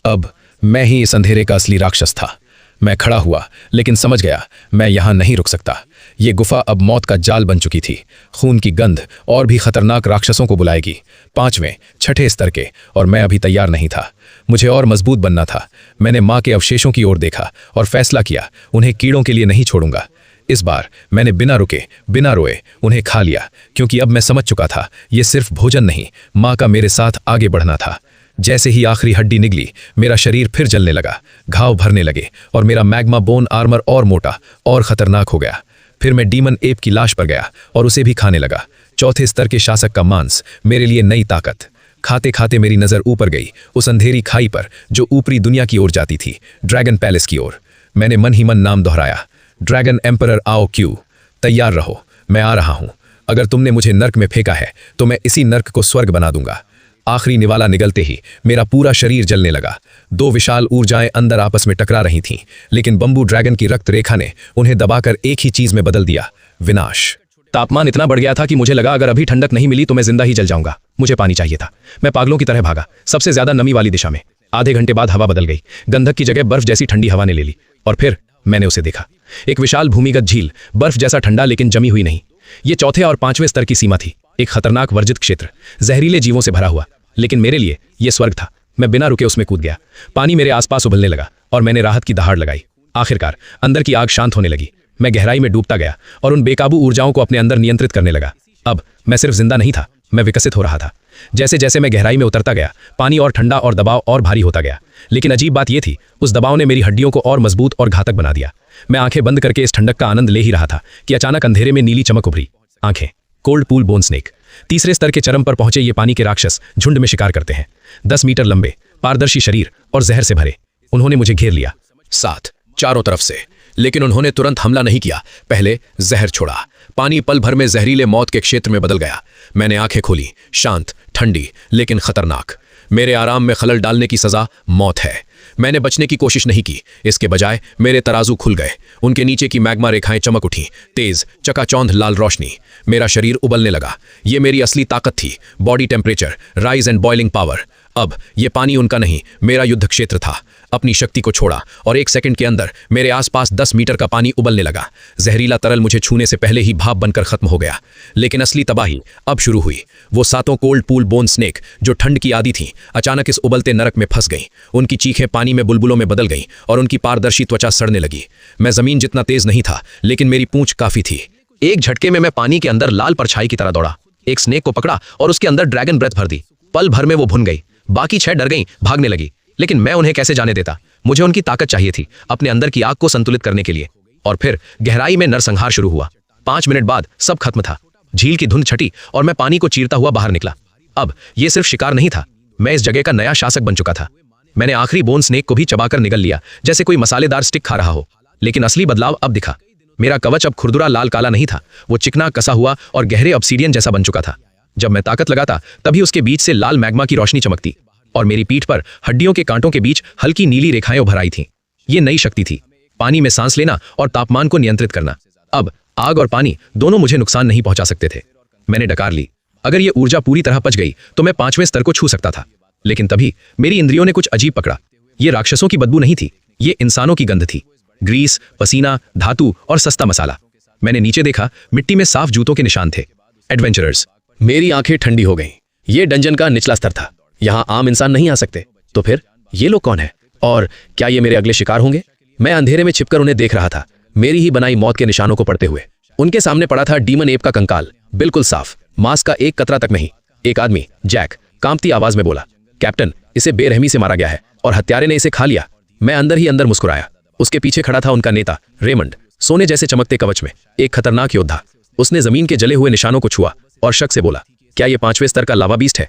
अब मैं ही इस अंधेरे का असली राक्षस था। मैं खड़ा हुआ, लेकिन समझ गया मैं यहाँ नहीं रुक सकता। ये गुफा अब मौत का जाल बन चुकी थी। खून की गंध और भी खतरनाक राक्षसों को बुलाएगी, 5वें 6ठे स्तर के, और मैं अभी तैयार नहीं था। मुझे और मजबूत बनना था। मैंने माँ के अवशेषों की ओर देखा और फैसला किया, उन्हें कीड़ों के लिए नहीं छोड़ूंगा। इस बार मैंने बिना रुके बिना रोए उन्हें खा लिया, क्योंकि अब मैं समझ चुका था ये सिर्फ भोजन नहीं, माँ का मेरे साथ आगे बढ़ना था। जैसे ही आखिरी हड्डी निकली, मेरा शरीर फिर जलने लगा, घाव भरने लगे और मेरा मैग्मा बोन आर्मर और मोटा और खतरनाक हो गया। फिर मैं डीमन एप की लाश पर गया और उसे भी खाने लगा। 4थे स्तर के शासक का मांस मेरे लिए नई ताकत। खाते खाते मेरी नज़र ऊपर गई, उस अंधेरी खाई पर जो ऊपरी दुनिया की ओर जाती थी, ड्रैगन पैलेस की ओर। मैंने मन ही मन नाम दोहराया, ड्रैगन एम्परर आओ क्यू। तैयार रहो, मैं आ रहा हूं। अगर तुमने मुझे नर्क में फेंका है तो मैं इसी नर्क को स्वर्ग बना दूंगा। आखिरी निवाला निगलते ही मेरा पूरा शरीर जलने लगा। 2 विशाल ऊर्जाएं अंदर आपस में टकरा रही थीं, लेकिन बंबू ड्रैगन की रक्त रेखा ने उन्हें दबाकर एक ही चीज में बदल दिया, विनाश। तापमान इतना बढ़ गया था कि मुझे लगा अगर अभी ठंडक नहीं मिली तो मैं जिंदा ही जल जाऊंगा। मुझे पानी चाहिए था। मैं पागलों की तरह भागा, सबसे ज्यादा नमी वाली दिशा में। आधे घंटे बाद हवा बदल गई, गंधक की जगह बर्फ जैसी ठंडी हवा ने ले ली, और फिर मैंने उसे देखा। एक विशाल भूमिगत झील, बर्फ जैसा ठंडा लेकिन जमी हुई नहीं। ये 4थे और 5वें स्तर की सीमा थी, एक खतरनाक वर्जित क्षेत्र, जहरीले जीवों से भरा हुआ। लेकिन मेरे लिए यह स्वर्ग था। मैं बिना रुके उसमें कूद गया। पानी मेरे आसपास उबलने लगा और मैंने राहत की दहाड़ लगाई। आखिरकार अंदर की आग शांत होने लगी। मैं गहराई में डूबता गया और उन बेकाबू ऊर्जाओं को अपने अंदर नियंत्रित करने लगा। अब मैं सिर्फ जिंदा नहीं था, मैं विकसित हो रहा था। जैसे जैसे मैं गहराई में उतरता गया, पानी और ठंडा और दबाव और भारी होता गया। लेकिन अजीब बात यह थी, उस दबाव ने मेरी हड्डियों को और मजबूत और घातक बना दिया। मैं आंखें बंद करके इस ठंडक का आनंद ले ही रहा था कि अचानक अंधेरे में नीली चमक उभरी। आंखें, कोल्ड पूल बोन स्नेक। 3रे स्तर के चरम पर पहुंचे ये पानी के राक्षस झुंड में शिकार करते हैं। 10 मीटर लंबे, पारदर्शी शरीर और जहर से भरे। उन्होंने मुझे घेर लिया, साथ चारों तरफ से। लेकिन उन्होंने तुरंत हमला नहीं किया, पहले जहर छोड़ा। पानी पल भर में जहरीले मौत के क्षेत्र में बदल गया। मैंने आंखें खोली, शांत, ठंडी, लेकिन खतरनाक। मेरे आराम में खलल डालने की सजा मौत है। मैंने बचने की कोशिश नहीं की, इसके बजाय मेरे तराजू खुल गए। उनके नीचे की मैग्मा रेखाएं चमक उठीं, तेज चकाचौंध लाल रोशनी। मेरा शरीर उबलने लगा। ये मेरी असली ताकत थी, body temperature, rise and boiling power. अब ये पानी उनका नहीं, मेरा युद्ध क्षेत्र था। अपनी शक्ति को छोड़ा और 1 सेकंड के अंदर मेरे आसपास 10 मीटर का पानी उबलने लगा। जहरीला तरल मुझे छूने से पहले ही भाप बनकर खत्म हो गया। लेकिन असली तबाही अब शुरू हुई। वो 7 कोल्ड पूल बोन स्नेक जो ठंड की आदी थीं, अचानक इस उबलते नरक में फंस गईं। उनकी चीखें पानी में बुलबुलों में बदल गईं और उनकी पारदर्शी त्वचा सड़ने लगी। मैं जमीन जितना तेज नहीं था, लेकिन मेरी पूंछ काफी थी। एक झटके में मैं पानी के अंदर लाल परछाई की तरह दौड़ा, एक स्नेक को पकड़ा और उसके अंदर ड्रैगन ब्रेथ भर दी। पल भर में वो भुन गई। बाकी 6 डर गईं, भागने लगी। लेकिन मैं उन्हें कैसे जाने देता? मुझे उनकी ताकत चाहिए थी, अपने अंदर की आग को संतुलित करने के लिए। और फिर गहराई में नरसंहार शुरू हुआ। 5 मिनट बाद सब खत्म था। झील की धुंध छटी और मैं पानी को चीरता हुआ बाहर निकला। अब यह सिर्फ शिकार नहीं था, मैं इस जगह का नया शासक बन चुका था। मैंने आखिरी बोन स्नेक को भी चबाकर निगल लिया, जैसे कोई मसालेदार स्टिक खा रहा हो। लेकिन असली बदलाव अब दिखा। मेरा कवच अब खुरदुरा लाल काला नहीं था, वो चिकना कसा हुआ और गहरे ऑब्सीडियन जैसा बन चुका था। जब मैं ताकत लगाता तभी उसके बीच से लाल मैग्मा की रोशनी चमकती और मेरी पीठ पर हड्डियों के कांटों के बीच हल्की नीली रेखाएं उभर आई थीं। ये नई शक्ति थी, पानी में सांस लेना और तापमान को नियंत्रित करना। अब आग और पानी दोनों मुझे नुकसान नहीं पहुंचा सकते थे। मैंने डकार ली। अगर ये ऊर्जा पूरी तरह पच गई तो मैं 5वें स्तर को छू सकता था। लेकिन तभी मेरी इंद्रियों ने कुछ अजीब पकड़ा। ये राक्षसों की बदबू नहीं थी, ये इंसानों की गंध थी। ग्रीस, पसीना, धातु और सस्ता मसाला। मैंने नीचे देखा, मिट्टी में साफ जूतों के निशान थे। एडवेंचरर्स। मेरी आंखें ठंडी हो गईं। ये डंजन का निचला स्तर था, यहाँ आम इंसान नहीं आ सकते। तो फिर ये लोग कौन है और क्या ये मेरे अगले शिकार होंगे? मैं अंधेरे में छिपकर उन्हें देख रहा था, मेरी ही बनाई मौत के निशानों को पढ़ते हुए। उनके सामने पड़ा था डीमन एप का कंकाल, बिल्कुल साफ, मांस का एक कतरा तक नहीं। एक आदमी, जैक, कांपती आवाज में बोला, कैप्टन, इसे बेरहमी से मारा गया है और हत्यारे ने इसे खा लिया। मैं अंदर ही अंदर मुस्कुराया। उसके पीछे खड़ा था उनका नेता रेमंड, सोने जैसे चमकते कवच में, एक खतरनाक योद्धा। उसने जमीन के जले हुए निशानों को छुआ और शक से बोला, क्या ये 5वें स्तर का लावा बीस्ट है?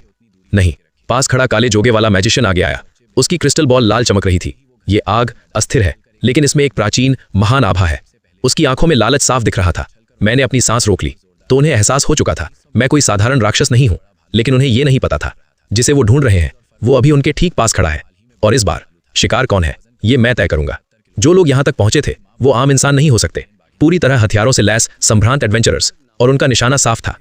नहीं। पास खड़ा काले जोगे वाला मैजिशियन आगे आया। उसकी क्रिस्टल बॉल लाल चमक रही थी। ये आग अस्थिर है, लेकिन इसमें एक प्राचीन महान आभा है। उसकी आंखों में लालच साफ दिख रहा था। मैंने अपनी सांस रोक ली, तो उन्हें एहसास हो चुका था मैं कोई साधारण राक्षस नहीं हूं। लेकिन उन्हें यह नहीं पता था, जिसे वो ढूंढ रहे हैं वो अभी उनके ठीक पास खड़ा है। और इस बार शिकार कौन है ये मैं तय करूंगा। जो लोग यहां तक पहुंचे थे वो आम इंसान नहीं हो सकते, पूरी तरह हथियारों से लैस संभ्रांत एडवेंचरर्स, और उनका निशाना साफ था,